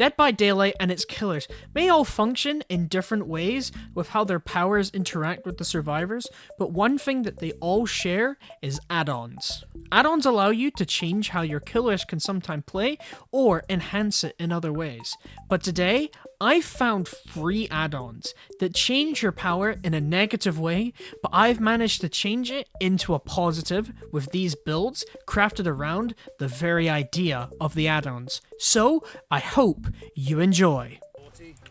Dead by Daylight and its killers may all function in different ways with how their powers interact with the survivors, but one thing that they all share is add-ons. Add-ons allow you to change how your killers can sometimes play or enhance it in other ways. But today, I found free add-ons that change your power in a negative way, but I've managed to change it into a positive with these builds crafted around the very idea of the add-ons. So, I hope you enjoy.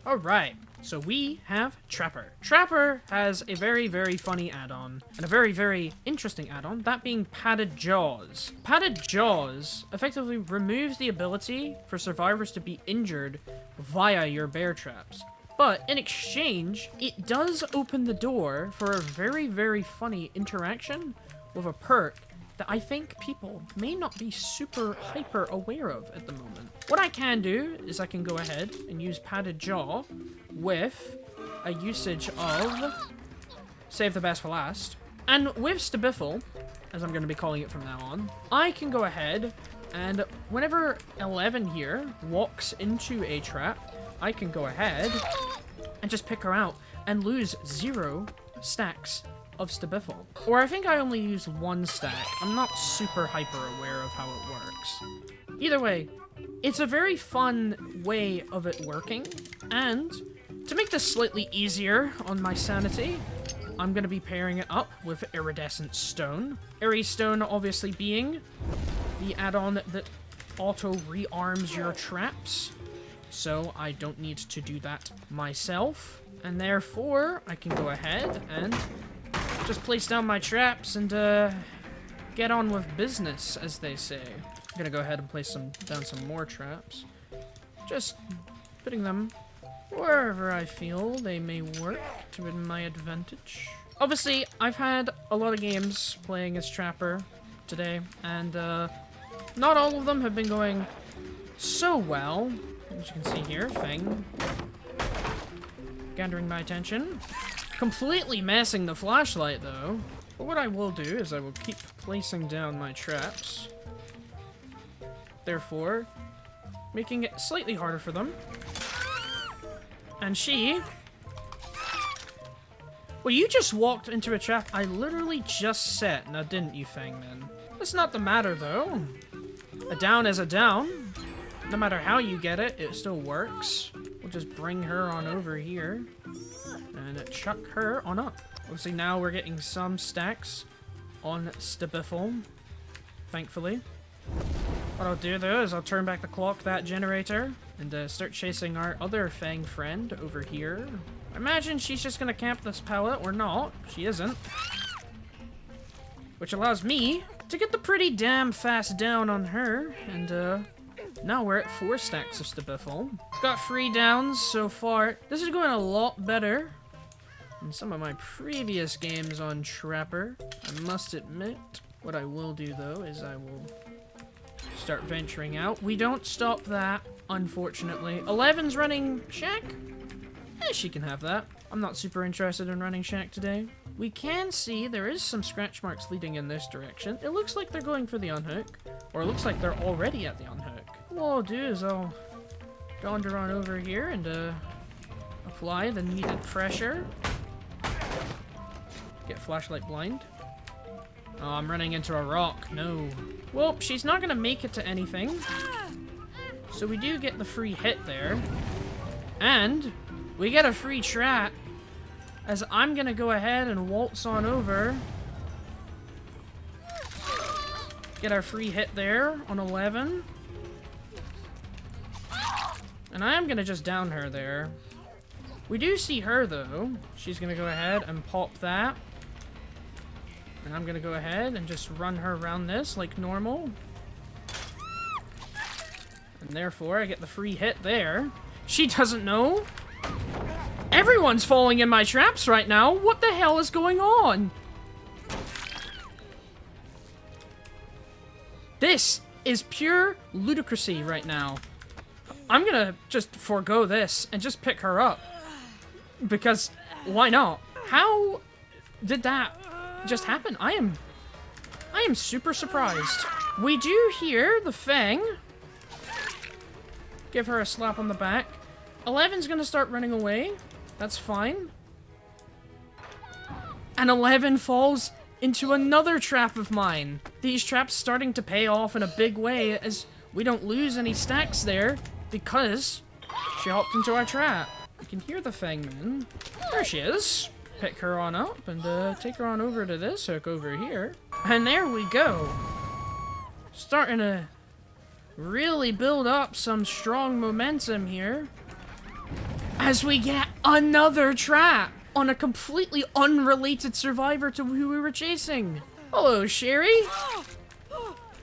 Alright, so we have Trapper. Trapper has a very, very funny add-on, and a very, very interesting add-on, that being Padded Jaws. Padded Jaws effectively removes the ability for survivors to be injured via your bear traps. But in exchange, it does open the door for a very, very funny interaction with a perk that I think people may not be super hyper aware of at the moment. What I can do is I can go ahead and use Padded Jaw with a usage of Save the Best for Last. And with Stabiffle, as I'm going to be calling it from now on, I can go ahead and whenever 11 here walks into a trap, I can go ahead and just pick her out and lose 0 stacks of Stabiffle. Or I think I only use 1 stack. I'm not super hyper aware of how it works. Either way, it's a very fun way of it working. And to make this slightly easier on my sanity, I'm going to be pairing it up with Iridescent Stone. Iridescent Stone obviously being the add-on that auto rearms your traps. So I don't need to do that myself. And therefore, I can go ahead and just place down my traps and get on with business, as they say. I'm gonna go ahead and place down some more traps. Just putting them wherever I feel they may work to my advantage. Obviously, I've had a lot of games playing as Trapper today, and not all of them have been going so well. As you can see here, Fang gathering my attention. Completely messing the flashlight, though. But what I will do is I will keep placing down my traps. Therefore, making it slightly harder for them. And she... Well, you just walked into a trap I literally just set. Now, didn't you, Fangman? That's not the matter, though. A down is a down. No matter how you get it, it still works. We'll just bring her on over here. And chuck her on up. Obviously now we're getting some stacks on Stabiffle, thankfully. What I'll do though is I'll turn back the clock, that generator, and start chasing our other Fang friend over here. I imagine she's just gonna camp this pallet, or not. She isn't. Which allows me to get the pretty damn fast down on her, and now we're at 4 stacks of Stabiffle. Got 3 downs so far. This is going a lot better in some of my previous games on Trapper, I must admit. What I will do, though, is I will start venturing out. We don't stop that, unfortunately. 11's running Shack? She can have that. I'm not super interested in running Shack today. We can see there is some scratch marks leading in this direction. It looks like they're going for the unhook, or it looks like they're already at the unhook. What I'll do is I'll wander on over here and apply the needed pressure. Get flashlight blind. Oh, I'm running into a rock. No. Well, she's not gonna make it to anything. So we do get the free hit there. And we get a free trap, as I'm gonna go ahead and waltz on over. Get our free hit there on 11. And I am gonna just down her there. We do see her though. She's gonna go ahead and pop that. And I'm gonna go ahead and just run her around this like normal. And therefore I get the free hit there. She doesn't know. Everyone's falling in my traps right now. What the hell is going on? This is pure ludicrousy right now. I'm gonna just forego this and just pick her up. Because why not? How did that just happen? I am super surprised. We do hear the Fang Give her a slap on the back. 11's gonna start running away. That's fine. And 11 falls into another trap of mine. These traps starting to pay off in a big way as we don't lose any stacks there because she hopped into our trap. You can hear the Fangman. There she is. Pick her on up and take her on over to this hook over here. And there we go. Starting to really build up some strong momentum here as we get another trap on a completely unrelated survivor to who we were chasing. Hello, Sherry.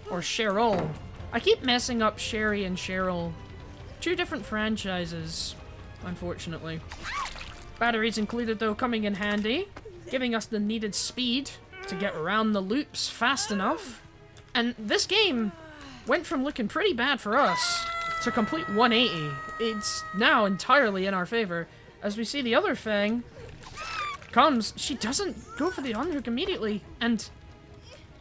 Or Cheryl. I keep messing up Sherry and Cheryl. Two different franchises, unfortunately. Batteries included, though, coming in handy, giving us the needed speed to get around the loops fast enough. And this game went from looking pretty bad for us to complete 180. It's now entirely in our favor. As we see the other Fang comes, she doesn't go for the unhook immediately. And,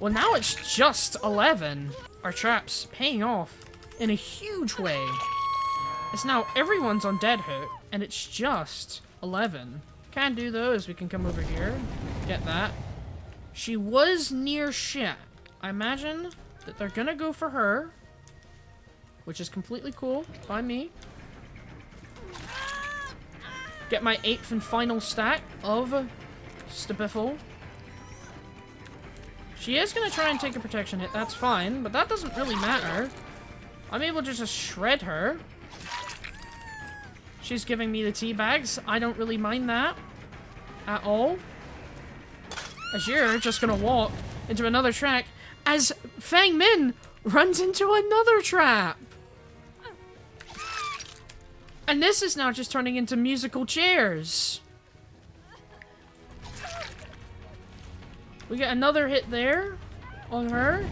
well, now it's just 11. Our trap's paying off in a huge way. It's now everyone's on dead hook, and it's just 11. Can do, though, is we can come over here, get that. She was near shit. I imagine that they're gonna go for her, which is completely cool by me. Get my 8th and final stack of Stabiffle. She is gonna try and take a protection hit, that's fine, but that doesn't really matter. I'm able to just shred her. She's giving me the tea bags. I don't really mind that at all. As you're just gonna walk into another track as Fang Min runs into another trap. And this is now just turning into musical chairs. We get another hit there on her.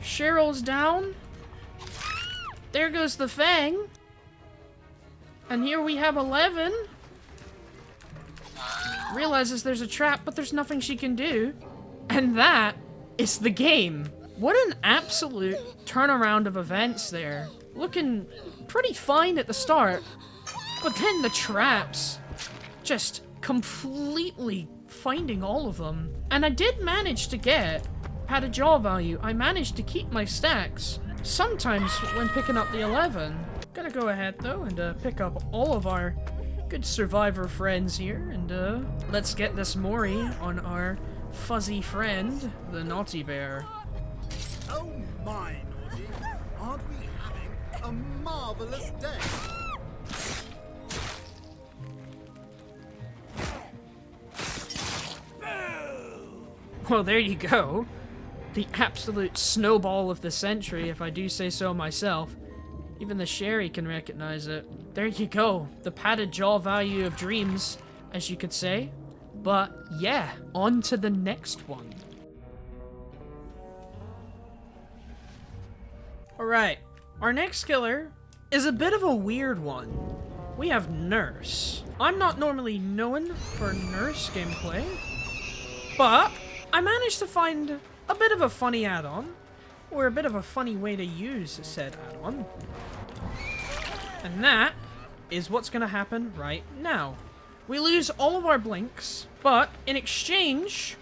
Cheryl's down. There goes the Fang. And here we have 11. Realizes there's a trap, but there's nothing she can do. And that is the game. What an absolute turnaround of events there. Looking pretty fine at the start, but then the traps just completely finding all of them. And I did manage to get padded jaw value. I managed to keep my stacks sometimes when picking up the 11. Gonna go ahead though and pick up all of our good survivor friends here, and let's get this Mori on our fuzzy friend, the Naughty Bear. Oh my, Naughty! Aren't we having a marvelous day? Well, there you go. The absolute snowball of the century, if I do say so myself. Even the Sherry can recognize it. There you go. The padded jaw value of dreams, as you could say. But yeah, on to the next one. Alright, our next killer is a bit of a weird one. We have Nurse. I'm not normally known for Nurse gameplay, but I managed to find a bit of a funny add-on, or a bit of a funny way to use said add-on. And that is what's going to happen right now. We lose all of our blinks, but in exchange...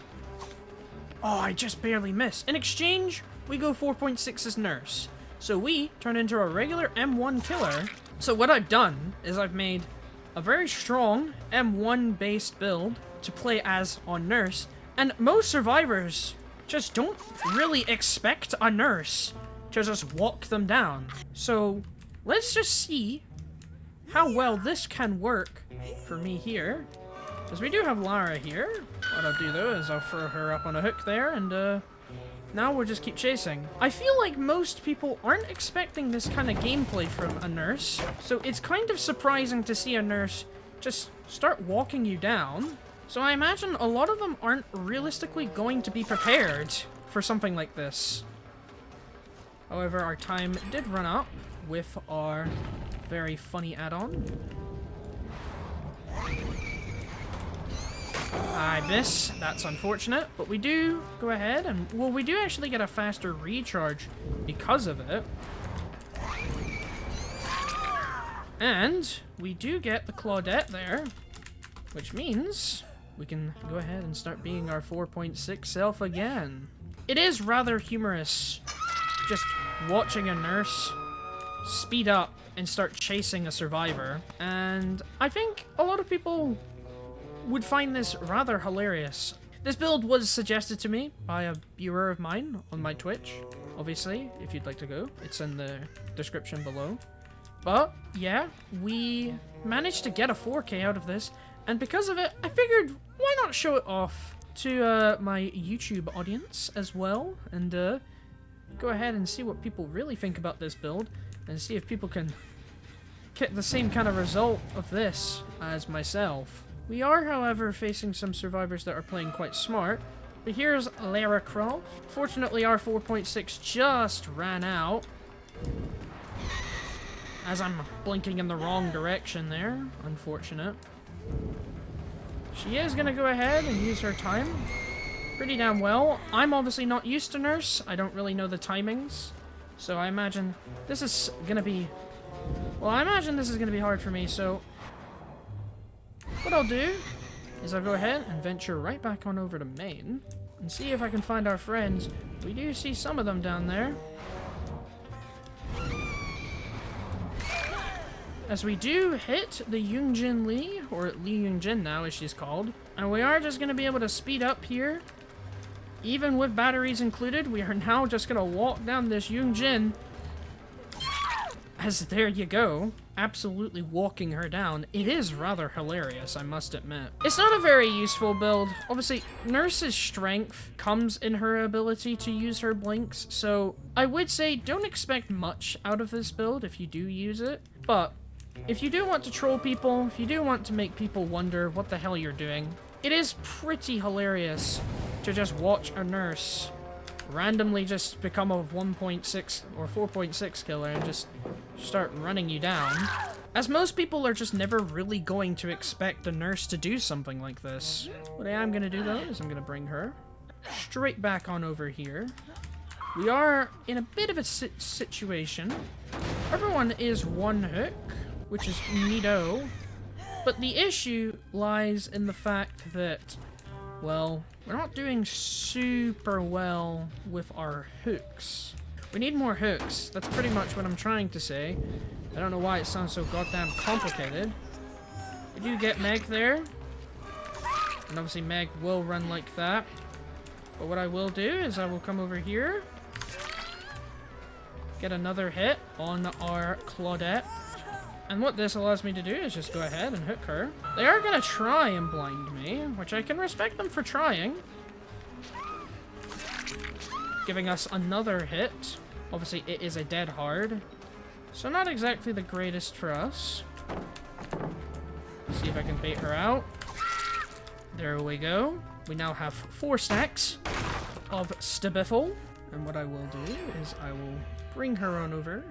Oh, I just barely missed. In exchange, we go 4.6 as Nurse. So we turn into a regular M1 killer. So what I've done is I've made a very strong M1 based build to play as on Nurse. And most survivors just don't really expect a Nurse to just walk them down. So let's just see how well this can work for me here. Because we do have Lara here. What I'll do though is I'll throw her up on a hook there, and now we'll just keep chasing. I feel like most people aren't expecting this kind of gameplay from a Nurse, so it's kind of surprising to see a Nurse just start walking you down. So I imagine a lot of them aren't realistically going to be prepared for something like this. However, our time did run up with our very funny add-on. I miss. That's unfortunate, but we do go ahead and, well, we do actually get a faster recharge because of it. And we do get the Claudette there, which means we can go ahead and start being our 4.6 self again. It is rather humorous just watching a nurse speed up and start chasing a survivor, and I think a lot of people would find this rather hilarious. This build was suggested to me by a viewer of mine on my Twitch. Obviously, if you'd like to go, it's in the description below. But yeah, we managed to get a 4K out of this, and because of it, I figured why not show it off to my YouTube audience as well, and go ahead and see what people really think about this build, and see if people can get the same kind of result of this as myself. We are, however, facing some survivors that are playing quite smart. But here's Lara Croft. Fortunately, our 4.6 just ran out. As I'm blinking in the wrong direction there. Unfortunate. She is going to go ahead and use her time pretty damn well. I'm obviously not used to Nurse. I don't really know the timings. So I imagine this is going to be... Well, I imagine this is going to be hard for me, so... What I'll do is I'll go ahead and venture right back on over to main and see if I can find our friends. We do see some of them down there. As we do hit the Yungjin Lee, or Li Yungjin now as she's called, and we are just going to be able to speed up here. Even with batteries included, we are now just going to walk down this Yungjin. As there you go. Absolutely walking her down. It is rather hilarious, I must admit. It's not a very useful build. Obviously, Nurse's strength comes in her ability to use her blinks, so I would say don't expect much out of this build if you do use it. But if you do want to troll people, if you do want to make people wonder what the hell you're doing, it is pretty hilarious to just watch a Nurse randomly just become a 1.6 or 4.6 killer and just start running you down. As most people are just never really going to expect a Nurse to do something like this. What I am going to do though is I'm going to bring her straight back on over here. We are in a bit of a situation. Everyone is one hook, which is neato. But the issue lies in the fact that, well, we're not doing super well with our hooks. We need more hooks. That's pretty much what I'm trying to say. I don't know why it sounds so goddamn complicated. We do get Meg there. And obviously Meg will run like that. But what I will do is I will come over here. Get another hit on our Claudette. And what this allows me to do is just go ahead and hook her. They are going to try and blind me, which I can respect them for trying. Giving us another hit. Obviously, it is a dead hard. So not exactly the greatest for us. See if I can bait her out. There we go. We now have 4 stacks of Stabiffle. And what I will do is I will bring her on over.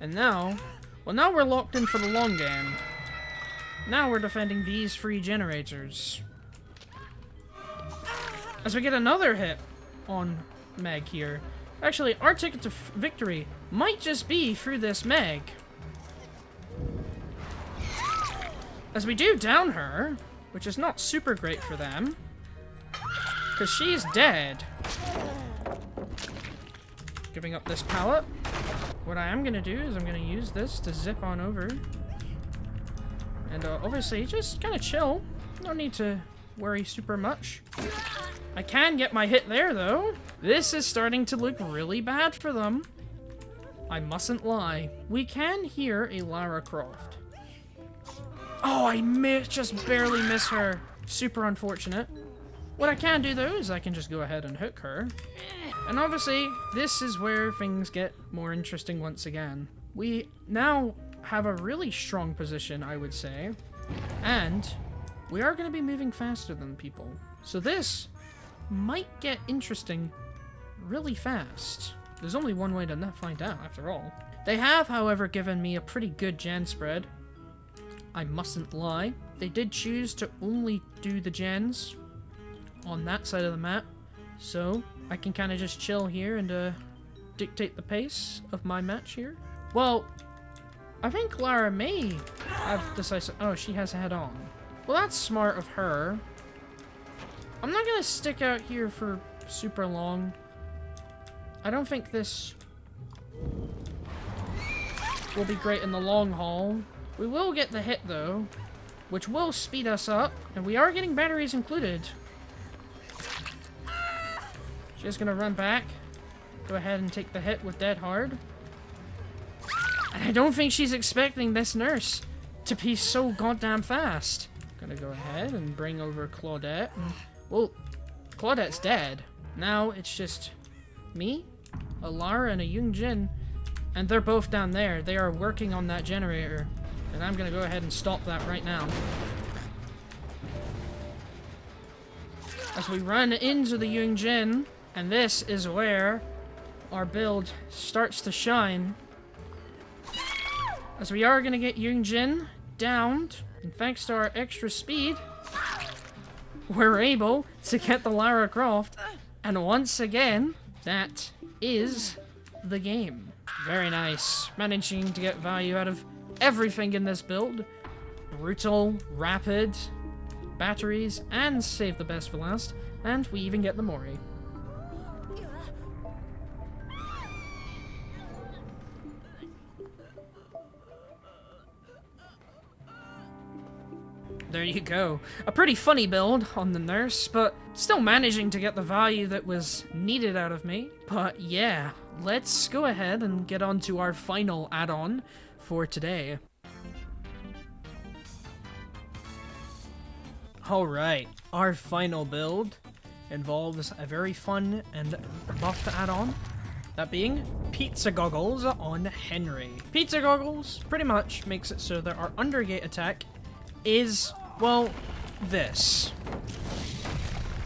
And now... Well, now we're locked in for the long game. Now we're defending these free generators. As we get another hit on Meg here. Actually, our ticket to victory might just be through this Meg. As we do down her, which is not super great for them. Because she's dead. Giving up this pallet. What I am going to do is I'm going to use this to zip on over. And obviously, just kind of chill. No need to worry super much. I can get my hit there, though. This is starting to look really bad for them. I mustn't lie. We can hear a Lara Croft. Oh, I just barely miss her. Super unfortunate. What I can do, though, is I can just go ahead and hook her. And obviously, this is where things get more interesting once again. We now have a really strong position, I would say. And we are going to be moving faster than people. So this might get interesting really fast. There's only one way to not find out, after all. They have, however, given me a pretty good gen spread. I mustn't lie. They did choose to only do the gens on that side of the map. So I can kind of just chill here and dictate the pace of my match here. Well, I think Lara may have decisive... Oh, she has head on. Well, that's smart of her. I'm not gonna stick out here for super long. I don't think this will be great in the long haul. We will get the hit, though, which will speed us up, and we are getting batteries included. She's gonna run back. Go ahead and take the hit with Dead Hard. And I don't think she's expecting this nurse to be so goddamn fast. Gonna go ahead and bring over Claudette. Well, Claudette's dead. Now it's just me, a Lara, and a Yunjin. And they're both down there. They are working on that generator. And I'm gonna go ahead and stop that right now. As we run into the Yunjin, and this is where our build starts to shine. As we are gonna get Yunjin downed, and thanks to our extra speed, we're able to get the Lara Croft. And once again, that is the game. Very nice. Managing to get value out of everything in this build. Brutal, rapid, batteries, and save the best for last. And we even get the Mori. There you go. A pretty funny build on the nurse, but still managing to get the value that was needed out of me. But yeah, let's go ahead and get on to our final add-on for today. Alright, our final build involves a very fun and buffed add-on. That being Pizza Goggles on Henry. Pizza Goggles pretty much makes it so that our undergate attack is, well, this.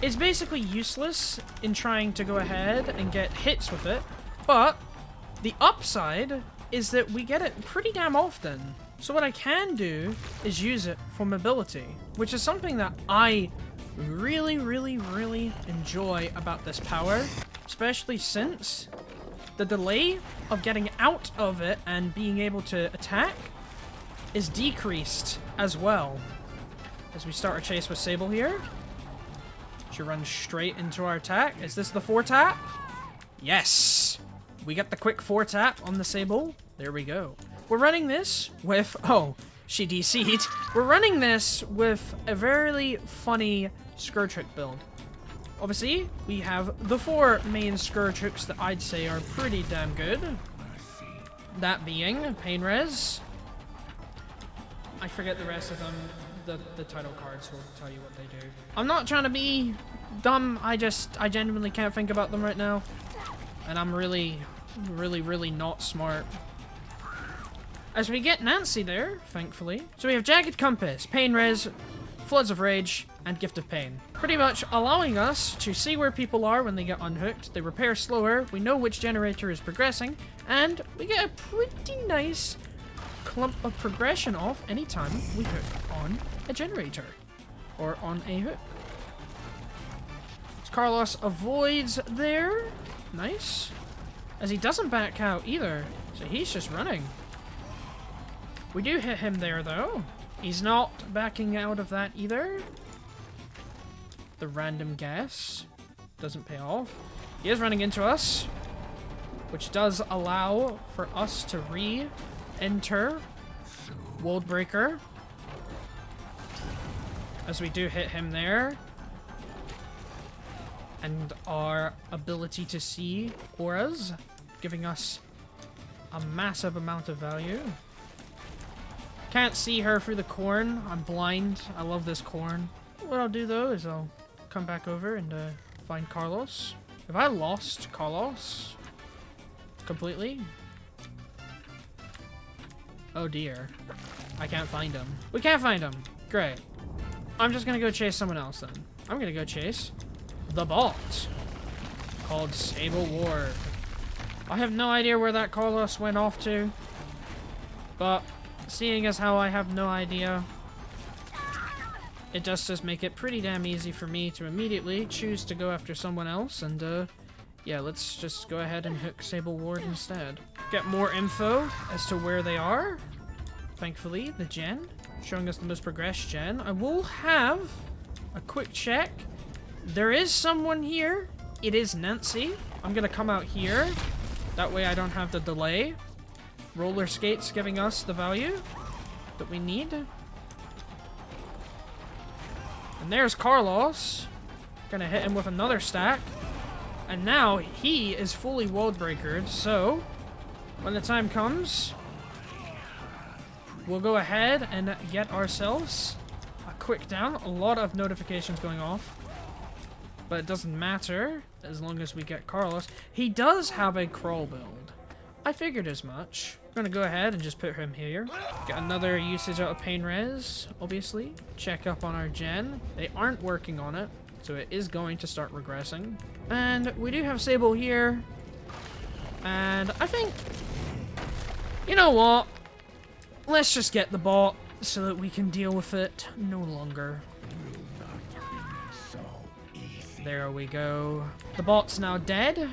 It's basically useless in trying to go ahead and get hits with it, but the upside is that we get it pretty damn often. So what I can do is use it for mobility, which is something that I really enjoy about this power, especially since the delay of getting out of it and being able to attack is decreased as well. As we start our chase with Sable here. She runs straight into our attack. Is this the 4-tap? Yes! We get the quick 4-tap on the Sable. There we go. We're running this with... Oh, she DC'd. We're running this with a very funny Scourge build. Obviously, we have the 4 main Scourge that I'd say are pretty damn good. That being Pain Res. I forget the rest of them. The title cards will tell you what they do. I'm not trying to be dumb. I genuinely can't think about them right now. And I'm really not smart. As we get Nancy there, thankfully. So we have Jagged Compass, Pain Res, Floods of Rage, and Gift of Pain. Pretty much allowing us to see where people are when they get unhooked. They repair slower, we know which generator is progressing, and we get a pretty nice clump of progression off anytime we hook on a generator. Or on a hook. So Carlos avoids there. Nice. As he doesn't back out either, so he's just running. We do hit him there though. He's not backing out of that either. The random gas doesn't pay off. He is running into us, which does allow for us to re-enter World Breaker. As we do hit him there. And our ability to see auras, giving us a massive amount of value. Can't see her through the corn. I'm blind. I love this corn. What I'll do though is I'll come back over and find Carlos. Have I lost Carlos completely? Oh dear. I can't find him. We can't find him. Great. I'm just gonna go chase someone else then. I'm gonna go chase the bot called Sable Ward. I have no idea where that Carlos went off to, but seeing as how I have no idea, it does just make it pretty damn easy for me to immediately choose to go after someone else, and yeah, let's just go ahead and hook Sable Ward instead. Get more info as to where they are. thankfully, the gen, showing us the most progressed gen. I will have a quick check. There is someone here. It is Nancy. I'm gonna come out here. That way I don't have the delay. Roller skates giving us the value that we need. And there's Carlos. Gonna hit him with another stack. And now he is fully world breakered, so when the time comes, we'll go ahead and get ourselves a quick down. A lot of notifications going off, but it doesn't matter as long as we get Carlos. He does have a crawl build. I figured as much. I'm gonna go ahead and just put him here. Get another usage out of Pain Res, obviously. Check up on our gen. They aren't working on it, so it is going to start regressing. And we do have Sable here. And I think, you know what? Let's just get the bot so that we can deal with it no longer. There we go. The bot's now dead.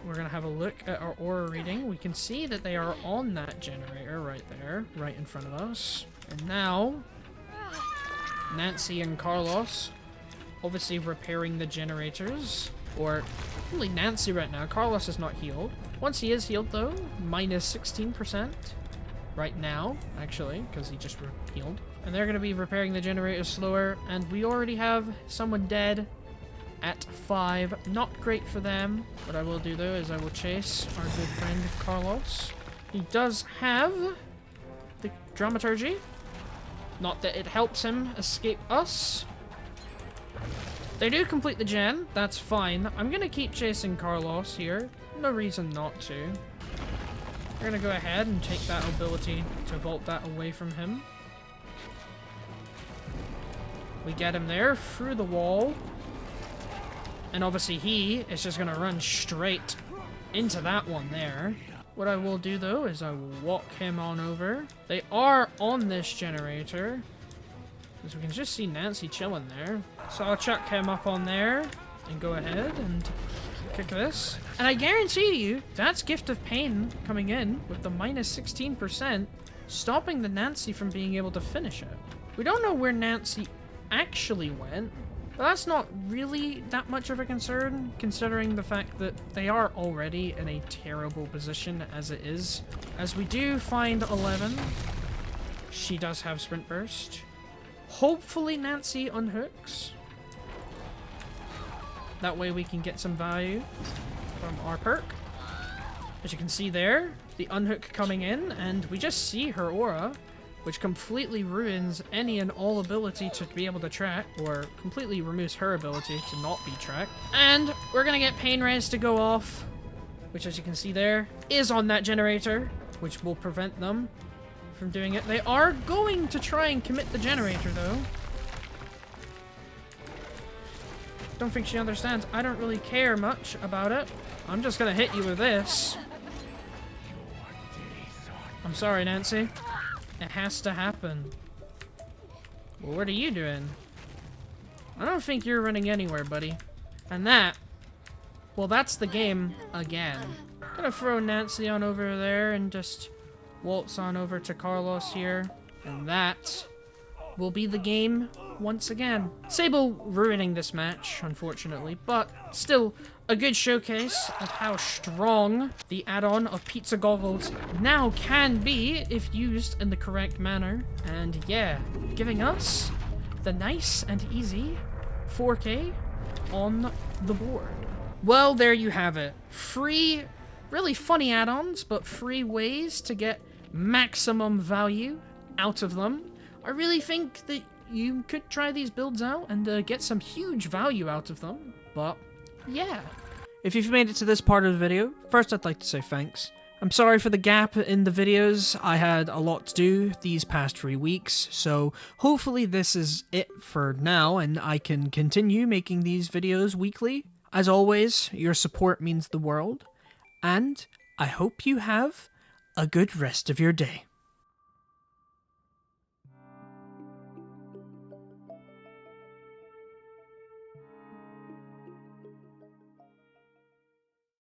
We're gonna have a look at our aura reading. We can see that they are on that generator right there, right in front of us. And now, Nancy and Carlos, obviously repairing the generators. Or, only Nancy right now. Carlos is not healed. Once he is healed though, minus 16%. Right now, actually, because he just healed. And they're gonna be repairing the generators slower. And we already have someone dead at 5. Not great for them. What I will do though is I will chase our good friend Carlos. He does have the dramaturgy. Not that it helps him escape us. They do complete the gen. That's fine. I'm gonna keep chasing Carlos here. No reason not to. We're gonna go ahead and take that ability to vault that away from him. We get him there through the wall. And obviously he is just gonna run straight into that one there. What I will do though is I will walk him on over. They are on this generator. As we can just see Nancy chilling there. So I'll chuck him up on there and go ahead and kick this. And I guarantee you, that's Gift of Pain coming in with the minus 16%, stopping the Nancy from being able to finish it. We don't know where Nancy actually went, but that's not really that much of a concern, considering the fact that they are already in a terrible position as it is. As we do find 11, she does have Sprint Burst. Hopefully Nancy unhooks. That way we can get some value from our perk. As you can see there, the unhook coming in, and we just see her aura, which completely ruins any and all ability to be able to track, or completely removes her ability to not be tracked. And we're gonna get Pain Res to go off, which as you can see there, is on that generator, which will prevent them from doing it. They are going to try and commit the generator though. Don't think she understands. I don't really care much about it. I'm just gonna hit you with this. I'm sorry, Nancy. It has to happen. Well, what are you doing? I don't think you're running anywhere, buddy. And that, well, that's the game again. Gonna throw Nancy on over there and just waltz on over to Carlos here. And that will be the game once again. Sable ruining this match, unfortunately, but still a good showcase of how strong the add-on of Pizza Goggles now can be if used in the correct manner. And yeah, giving us the nice and easy 4K on the board. Well, there you have it. Free, really funny add-ons, but free ways to get maximum value out of them. I really think that you could try these builds out and get some huge value out of them, but yeah. If you've made it to this part of the video, first I'd like to say thanks. I'm sorry for the gap in the videos. I had a lot to do these past 3 weeks, so hopefully this is it for now and I can continue making these videos weekly. As always, your support means the world, and I hope you have a good rest of your day.